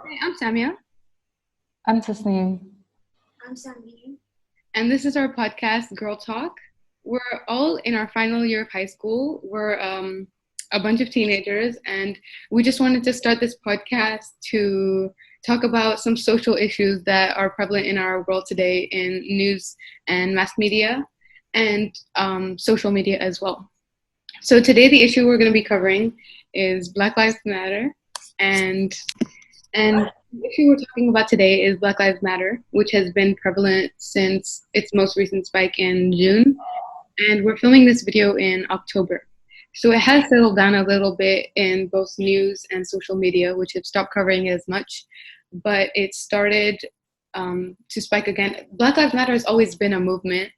Hi, I'm Samia, I'm Tasneem. I'm Sandy. and this is our podcast, Girl Talk. We're all in our final year of high school. We're a bunch of teenagers, and we just wanted to start this podcast to talk about some social issues that are prevalent in our world today in news and mass media and social media as well. So, today, the issue we're going to be covering is Black Lives Matter, and And the issue we're talking about today is Black Lives Matter, which has been prevalent since its most recent spike in June. And we're filming this video in October. So it has settled down a little bit in both news and social media, which have stopped covering it as much. But it started to spike again. Black Lives Matter has always been a movement,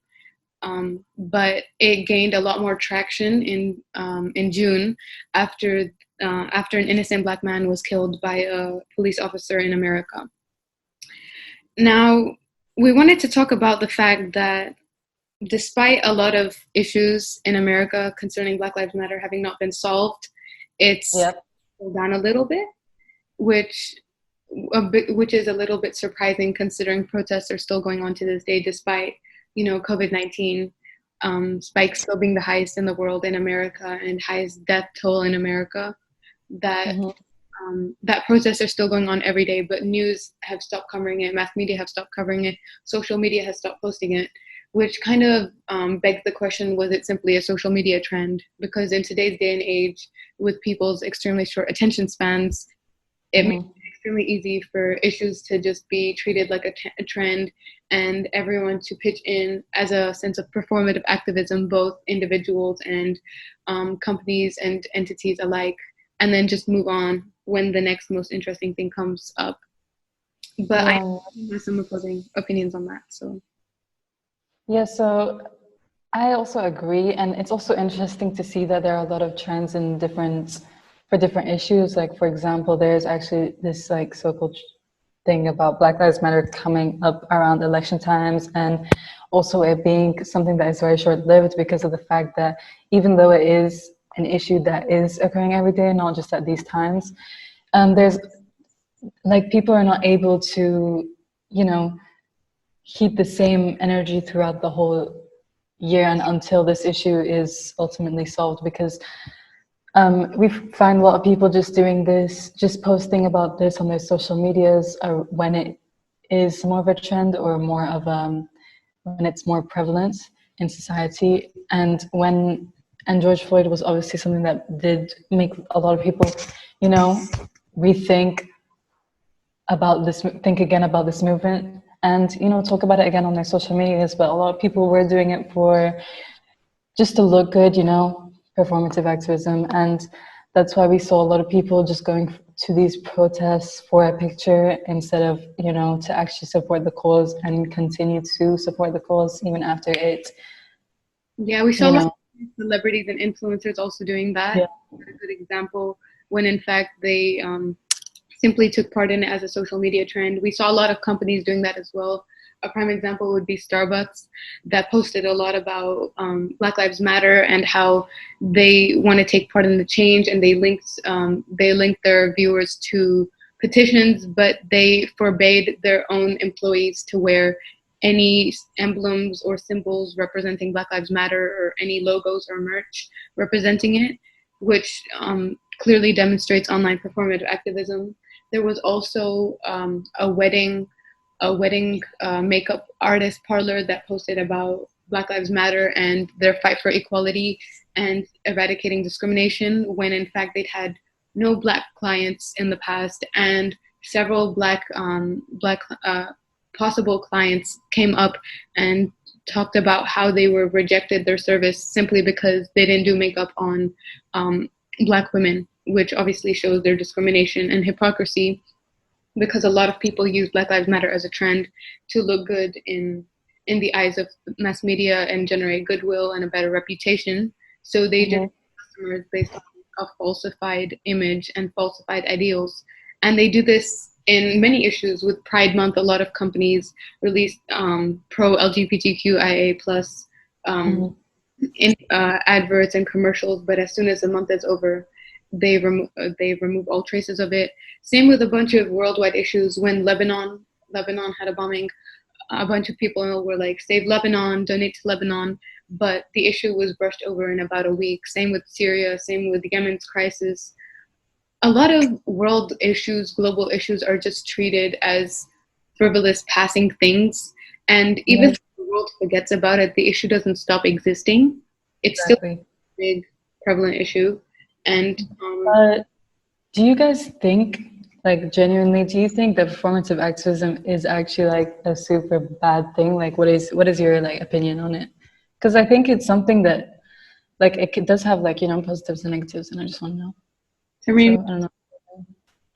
but it gained a lot more traction in June after after an innocent black man was killed by a police officer in America. Now, we wanted to talk about the fact that despite a lot of issues in America concerning Black Lives Matter having not been solved, it's Yep. slowed down a little bit, which which is a little bit surprising considering protests are still going on to this day despite COVID-19 spikes still being the highest in the world in America and highest death toll in America. That hmm that protests are still going on every day, but news have stopped covering it, mass media have stopped covering it, social media has stopped posting it, which kind of begs the question: was it simply a social media trend? Because in today's day and age, with people's extremely short attention spans, it makes hmm it extremely easy for issues to just be treated like a trend and everyone to pitch in as a sense of performative activism, both individuals and companies and entities alike, and then just move on when the next most interesting thing comes up. But I Yeah. have some opposing opinions on that. So Yeah. So I also agree, and it's also interesting to see that there are a lot of trends in different issues. Like, for example, there's actually this like so-called thing about Black Lives Matter coming up around election times, and also it being something that is very short-lived because of the fact that even though it is an issue that is occurring every day, not just at these times, there's like people are not able to, you know, keep the same energy throughout the whole year and until this issue is ultimately solved because we find a lot of people just doing this, just posting about this on their social medias when it is more of a trend or more of when it's more prevalent in society. And George Floyd was obviously something that did make a lot of people, you know, rethink think again about this movement and, talk about it again on their social medias. But a lot of people were doing it for just to look good, performative activism. And that's why we saw a lot of people just going to these protests for a picture instead of, to actually support the cause and continue to support the cause even after it, yeah, we saw you a lot know, of celebrities and influencers also doing that. yeah. A good example when in fact they simply took part in it as a social media trend. We saw a lot of companies doing that as well. A prime example would be Starbucks, that posted a lot about Black Lives Matter and how they want to take part in the change, and they linked their viewers to petitions, but they forbade their own employees to wear any emblems or symbols representing Black Lives Matter or any logos or merch representing it, which clearly demonstrates online performative activism. There was also a wedding makeup artist parlor that posted about Black Lives Matter and their fight for equality and eradicating discrimination, when in fact they'd had no black clients in the past, and several black possible clients came up and talked about how they were rejected their service simply because they didn't do makeup on black women, which obviously shows their discrimination and hypocrisy, because a lot of people use Black Lives Matter as a trend to look good in the eyes of mass media and generate goodwill and a better reputation. So they hmm generate customers based on a falsified image and falsified ideals. And they do this in many issues. With Pride Month, a lot of companies release pro LGBTQIA plus um, hmm adverts and commercials, but as soon as the month is over, they remove all traces of it. Same with a bunch of worldwide issues. When Lebanon had a bombing, a bunch of people were like, save Lebanon, donate to Lebanon, but the issue was brushed over in about a week. Same with Syria, same with Yemen's crisis. A lot of world issues, global issues, are just treated as frivolous passing things, and even Yeah, if the world forgets about it, the issue doesn't stop existing. It's still exactly. a big prevalent issue. And But do you guys think, like, genuinely, do you think that performative activism is actually like a super bad thing? Like, what is your like opinion on it? Because I think it's something that like does have like positives and negatives, and I just want to know. I So mean, I don't know.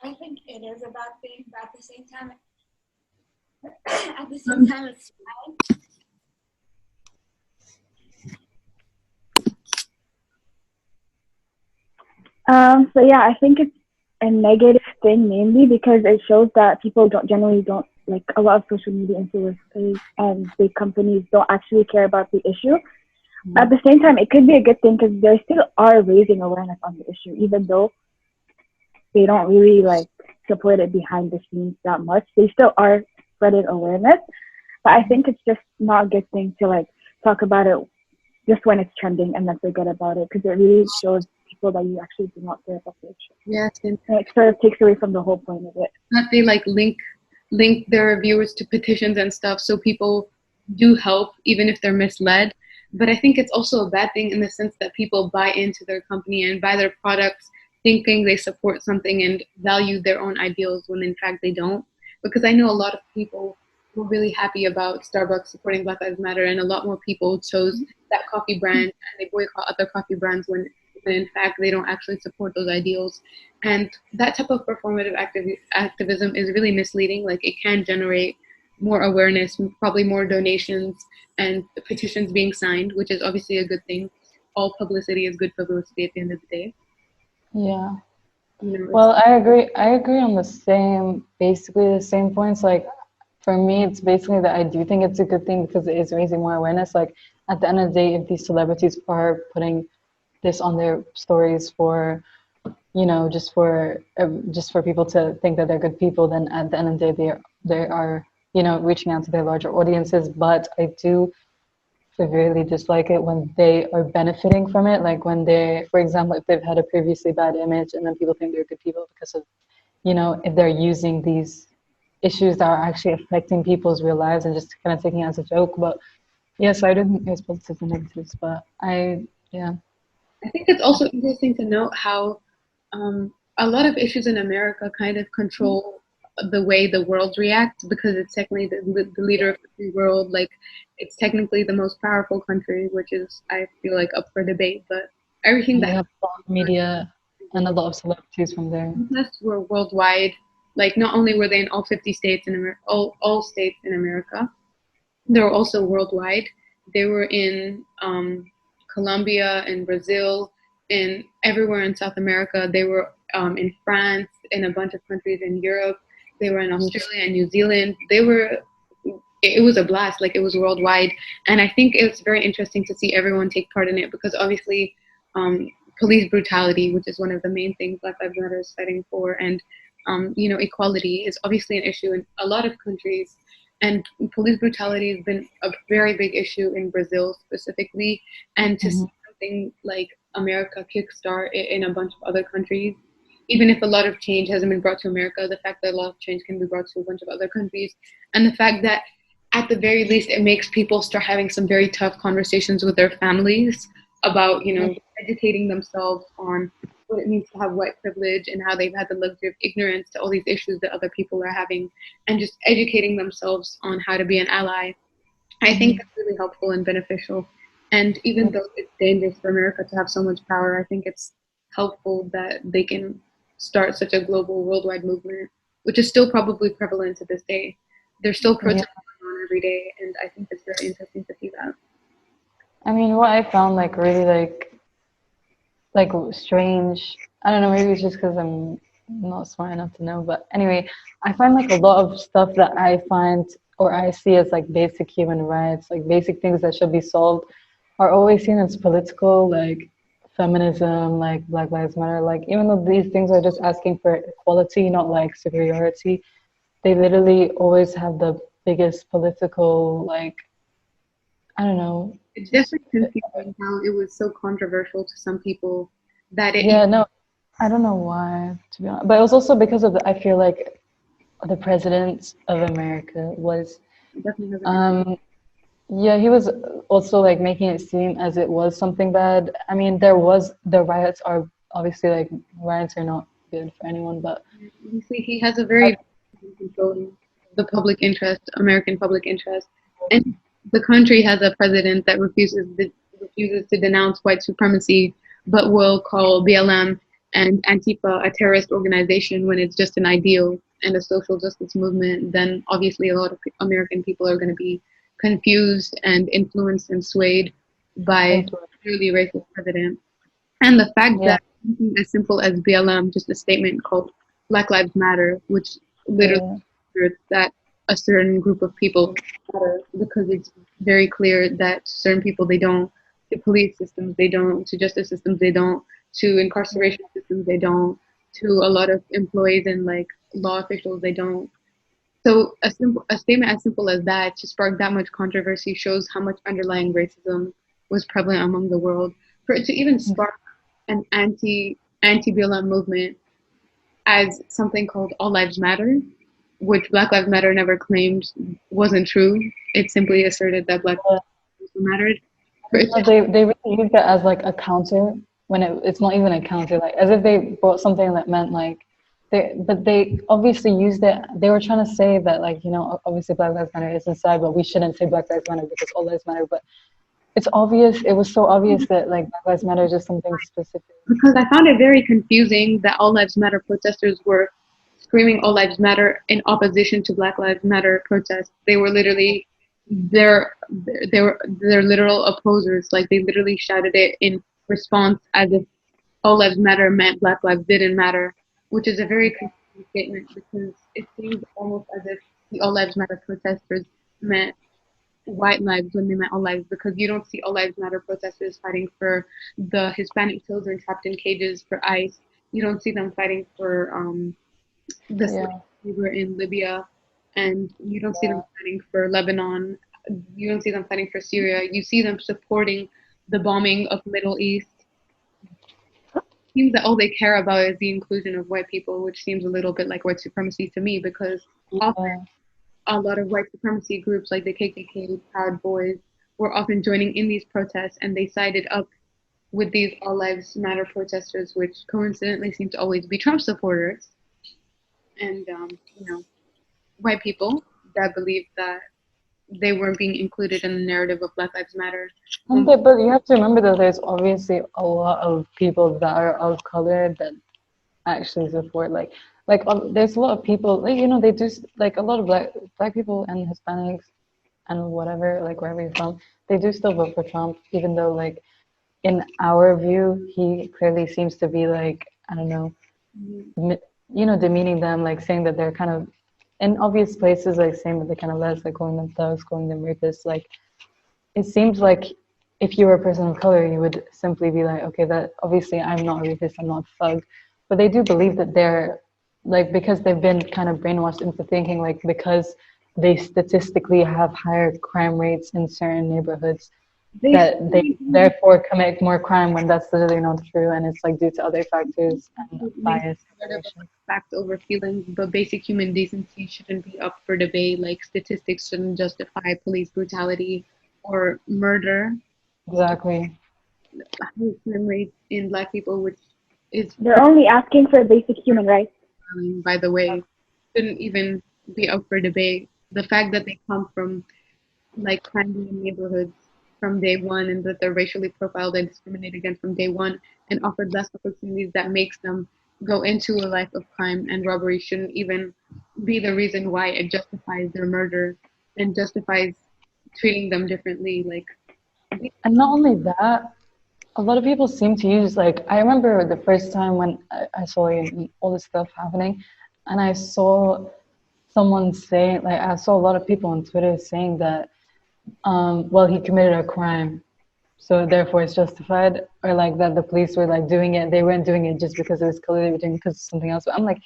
I think it is a bad thing, but at the same time, it's bad. So yeah, I think it's a negative thing mainly because it shows that people don't like a lot of social media influencers and big companies don't actually care about the issue. At the same time, it could be a good thing because they still are raising awareness on the issue, even though they don't really like support it behind the scenes that much. They still are spreading awareness, but I think it's just not a good thing to like talk about it just when it's trending and then forget about it because it really shows people that you actually do not care about the issue. yes, and And it sort of takes away from the whole point of it. that they like link their viewers to petitions and stuff, so people do help even if they're misled. But I think it's also a bad thing in the sense that people buy into their company and buy their products thinking they support something and value their own ideals when in fact they don't. Because I know a lot of people were really happy about Starbucks supporting Black Lives Matter, and a lot more people chose that coffee brand and they boycott other coffee brands when in fact they don't actually support those ideals. And that type of performative activism is really misleading. Like, it can generate more awareness, probably more donations and petitions being signed, which is obviously a good thing. All publicity is good publicity at the end of the day. Yeah. You know, Well, I agree. I agree on basically the same points. Like, for me, it's basically that I do think it's a good thing because it is raising more awareness. Like, at the end of the day, if these celebrities are putting this on their stories for, just for people to think that they're good people, then at the end of the day, they are reaching out to their larger audiences. But I do severely dislike it when they are benefiting from it. Like when they, for example, if they've had a previously bad image and then people think they're good people because of, if they're using these issues that are actually affecting people's real lives and just kind of taking it as a joke. But yes, I do think there's positives and negatives, but yeah. I think it's also interesting to note how a lot of issues in America kind of control the way the world reacts because it's technically the leader of the free world. Like, it's technically the most powerful country, which is, I feel like, up for debate. But everything You that have a lot of media and a lot of celebrities from there. protests were worldwide. Like, not only were they in all 50 states in America, all states in America, they were also worldwide. They were in Colombia and Brazil and everywhere in South America. They were in France, in a bunch of countries in Europe. They were in Australia and New Zealand. It was a blast. Like, it was worldwide. And I think it's very interesting to see everyone take part in it because obviously police brutality, which is one of the main things Black Lives Matter is fighting for, and equality is obviously an issue in a lot of countries. And police brutality has been a very big issue in Brazil specifically. And to see something like America kickstart in a bunch of other countries, even if a lot of change hasn't been brought to America, the fact that a lot of change can be brought to a bunch of other countries, and the fact that at the very least it makes people start having some very tough conversations with their families about, educating themselves on what it means to have white privilege and how they've had the luxury of ignorance to all these issues that other people are having, and just educating themselves on how to be an ally. I think that's really helpful and beneficial. And even though it's dangerous for America to have so much power, I think it's helpful that they can start such a global, worldwide movement, which is still probably prevalent to this day. There's still Yeah. protests going on every day, and I think it's very interesting to see that. I mean, what I found like really like strange. I don't know, maybe it's just because I'm not smart enough to know. But anyway, I find like a lot of stuff that I find or I see as like basic human rights, like basic things that should be solved, are always seen as political. Like, feminism, like Black Lives Matter, like even though these things are just asking for equality, not like superiority, they literally always have the biggest political, like, I don't know, It's just definitely confusing how it was so controversial to some people that it yeah, no, I don't know why, to be honest. But it was also because of I feel like the president of America was, definitely has a um, yeah, he was also like making it seem as it was something bad. I mean, there was the riots are obviously like riots are not good for anyone, but obviously he has a very controlling the public interest, American public interest, and the country has a president that refuses to denounce white supremacy, but will call BLM and Antifa a terrorist organization when it's just an ideal and a social justice movement. Then obviously a lot of American people are going to be confused and influenced and swayed by a influence. clearly racist president. And the fact Yeah, that something as simple as BLM, just a statement called Black Lives Matter, which literally yeah, asserts that a certain group of people matter because it's very clear that certain people they don't, to police systems they don't, to justice systems they don't, to incarceration systems they don't, to a lot of employees and like law officials they don't. So a statement as simple as that to spark that much controversy shows how much underlying racism was prevalent among the world. For it to even spark an anti BLM movement as something called All Lives Matter, which Black Lives Matter never claimed wasn't true. It simply asserted that Black yeah. lives mattered. For it No, to, they really use that as like a counter when it's not even a counter, like as if they brought something that meant like they obviously used it. They were trying to say that like obviously Black Lives Matter is inside, but we shouldn't say Black Lives Matter because all lives matter. But it's obvious. It was so obvious that like Black Lives Matter is just something specific. because I found it very confusing that All Lives Matter protesters were screaming All Lives Matter in opposition to Black Lives Matter protests. They were literally their literal opposers. Like they literally shouted it in response as if All Lives Matter meant Black lives didn't matter, which is a very confusing statement because it seems almost as if the All Lives Matter protesters meant white lives when they meant all lives because you don't see All Lives Matter protesters fighting for the Hispanic children trapped in cages for ICE. You don't see them fighting for the slave Yeah, labor in Libya, and you don't see them yeah. fighting for Lebanon. You don't see them fighting for Syria. You see them supporting the bombing of Middle East. Seems that all they care about is the inclusion of white people, which seems a little bit like white supremacy to me because often Yeah. a lot of white supremacy groups like the KKK, Proud Boys, were often joining in these protests and they sided up with these All Lives Matter protesters, which coincidentally seem to always be Trump supporters and, white people that believe that they weren't being included in the narrative of Black Lives Matter. But you have to remember that there's obviously a lot of people that are of color that actually support there's a lot of people like they do like a lot of black people and Hispanics and whatever like wherever you're from they do still vote for Trump even though like in our view he clearly seems to be like I don't know demeaning them like saying that they're kind of in obvious places like saying that they're kind of less like calling them thugs calling them rapists like it seems like if you were a person of color, you would simply be like, okay, that obviously I'm not a rapist, I'm not a thug. But they do believe that they're like because they've been kind of brainwashed into thinking like because they statistically have higher crime rates in certain neighborhoods They that they therefore commit more crime when that's literally not true and it's like due to other factors and make bias sort of generation. fact over feelings, but basic human decency shouldn't be up for debate. Like statistics shouldn't justify police brutality or murder. Exactly. High crime rates in Black people, which is They're only asking for basic human rights. by the way, shouldn't even be up for debate. The fact that they come from like crime-ridden neighborhoods from day one and that they're racially profiled and discriminated against from day one and offered less opportunities that makes them go into a life of crime and robbery shouldn't even be the reason why it justifies their murder and justifies treating them differently. Like, And not only that, a lot of people seem to use like I remember the first time when I saw all this stuff happening, and I saw someone saying I saw a lot of people on Twitter saying that well he committed a crime, so therefore it's justified, or like that the police were like doing it, they weren't doing it just because it was color, they were doing it because of something else. But I'm like,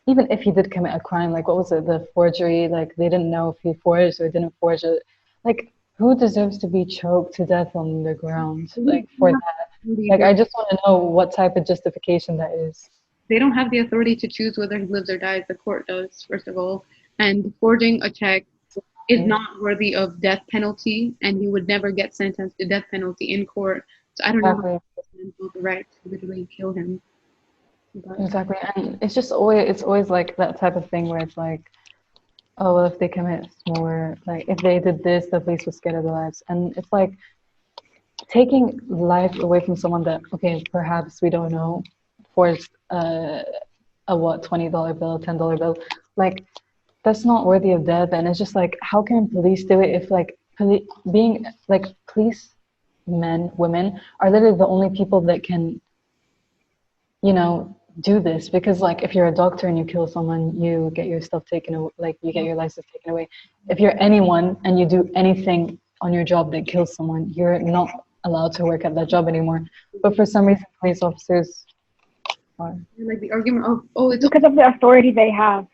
even if he did commit a crime, like what was it, the forgery, like they didn't know if he forged or didn't forge it. Like, who deserves to be choked to death on the ground like for that? Like, I just want to know what type of justification that is. They don't have the authority to choose whether he lives or dies. The court does, first of all. And forging a check is not worthy of death penalty, and he would never get sentenced to death penalty in court. So I don't know how the right to literally kill him. But Exactly, and it's always like that type of thing where it's like, oh well, if they commit more, like if they did this, the police would scare their lives, and it's like taking life away from someone that, okay, perhaps we don't know, forced a what, $20 bill, $10 bill, like that's not worthy of death. And it's just like, how can police do it if like being like police men, women are literally the only people that can, you know, do this? Because like if you're a doctor and you kill someone, you get your stuff taken away, like you get your license taken away. If you're anyone and you do anything on your job that kills someone, you're not allowed to work at that job anymore. But for some reason, police officers are. like the argument of, oh, it's because of the authority they have.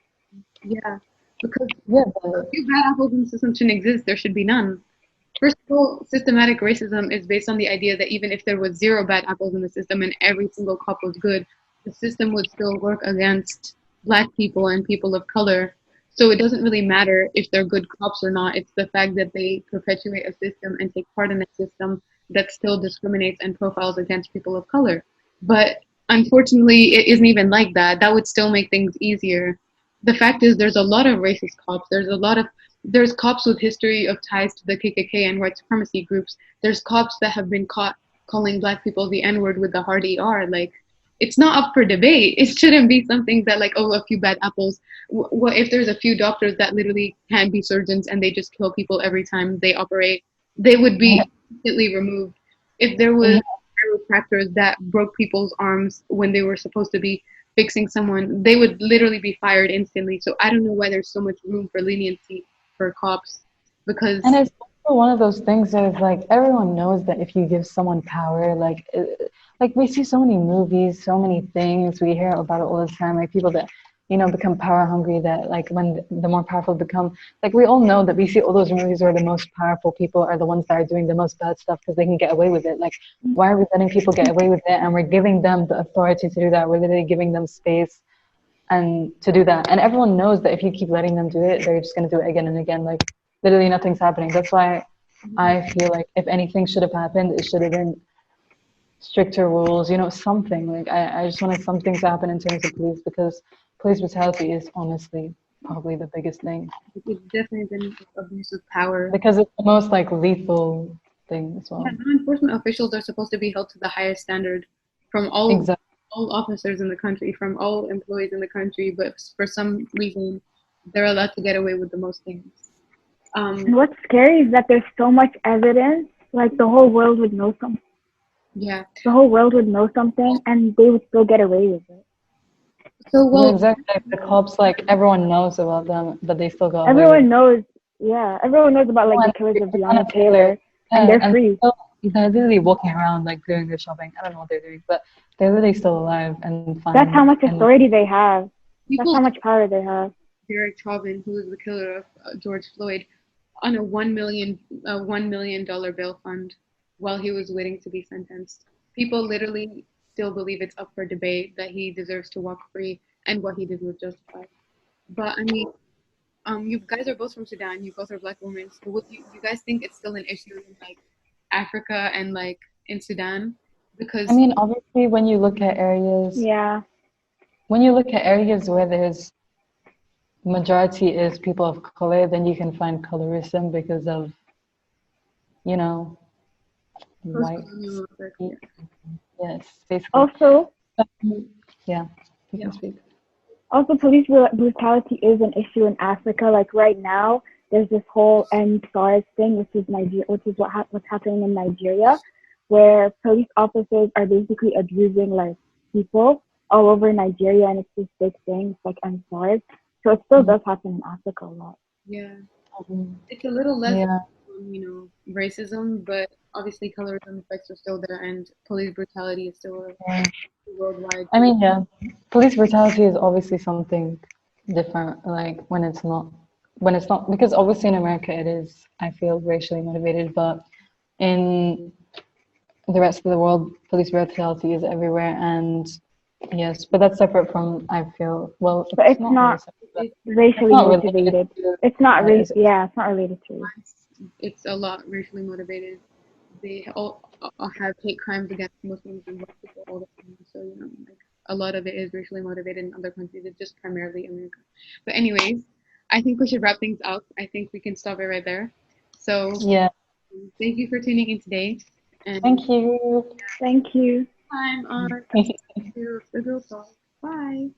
yeah, because Yeah, if you bad apples in the system shouldn't exist, there should be none. First of all, systematic racism is based on the idea that even if there was zero bad apples in the system and every single cop was good, the system would still work against black people and people of color. So it doesn't really matter if they're good cops or not. It's the fact that they perpetuate a system and take part in a system that still discriminates and profiles against people of color. But unfortunately, it isn't even like that. That would still make things easier. The fact is, there's a lot of racist cops. There's cops with history of ties to the KKK and white supremacy groups. There's cops that have been caught calling black people the N-word with the hard ER. Like, it's not up for debate. It shouldn't be something that like, oh, a few bad apples. What if there's a few doctors that literally can't be surgeons and they just kill people every time they operate? They would be instantly removed. If there was chiropractors that broke people's arms when they were supposed to be fixing someone, they would literally be fired instantly. So I don't know why there's so much room for leniency for cops, because and it's also one of those things that is like, everyone knows that if you give someone power, like we see so many movies, so many things, we hear about it all the time, like people that, you know, become power hungry, that like when the more powerful become, like we all know that we see all those movies where the most powerful people are the ones that are doing the most bad stuff because they can get away with it. Like, why are we letting people get away with it? And we're giving them the authority to do that. We're literally giving them space and to do that. And everyone knows that if you keep letting them do it, they're just going to do it again and again. Like, literally nothing's happening. That's why I feel like if anything should have happened, it should have been stricter rules, you know, something. Like, I just wanted something to happen in terms of police, because police brutality is honestly probably the biggest thing. it's definitely been abuse of power. Because it's the most like lethal thing as well. Yeah, law enforcement officials are supposed to be held to the highest standard from Exactly. all officers in the country, from all employees in the country, but for some reason they're allowed to get away with the most things. And what's scary is that there's so much evidence, like the whole world would know something. Yeah. The whole world would know something and they would still get away with it. So well, yeah, exactly. Like, the cops, like everyone knows about them, but they still got away with Everyone it. knows, yeah, everyone knows about like the killers of Breonna Taylor, and they're free. They're literally walking around like doing their shopping. I don't know what they're doing, but they're literally still alive and fine. That's how much authority they have. That's people how much power they have. Derek Chauvin, who was the killer of George Floyd, on a $1 million bail fund while he was waiting to be sentenced. People literally still believe it's up for debate that he deserves to walk free and what he did was justified. But I mean, you guys are both from Sudan. You both are Black women. So would you guys think it's still an issue in like Africa and like in Sudan? Because I mean, obviously, when you look at areas, Yeah. when you look at areas where there's majority is people of color, then you can find colorism because of, you know, white. Yes, basically. Also, Yeah, you can speak. Also, police brutality is an issue in Africa. Like right now, there's this whole end SARS thing, which is what's happening in Nigeria, where police officers are basically abusing like people all over Nigeria, and it's this big thing. It's like end SARS. So it still does happen in Africa a lot. Yeah, it's a little less, Yeah. racism, but obviously colorism effects are still there, and police brutality is still Yeah. worldwide. I mean, yeah, police brutality is obviously something different. Like when it's not, because obviously in America it is, I feel, racially motivated, but in the rest of the world, police brutality is everywhere. And yes, but that's separate from, I feel, well, But it's it's not really not separate, but It, it's racially not related motivated. to, It's not is it? yeah, it's not related to race. it's a lot racially motivated. They all have hate crimes against Muslims and black people all the time. So like a lot of it is racially motivated in other countries. It's just primarily America. But anyways, I think we should wrap things up. I think we can stop it right there. So Yeah. thank you for tuning in today, and Thank you. Thank you. time on the Girl Talk. Bye.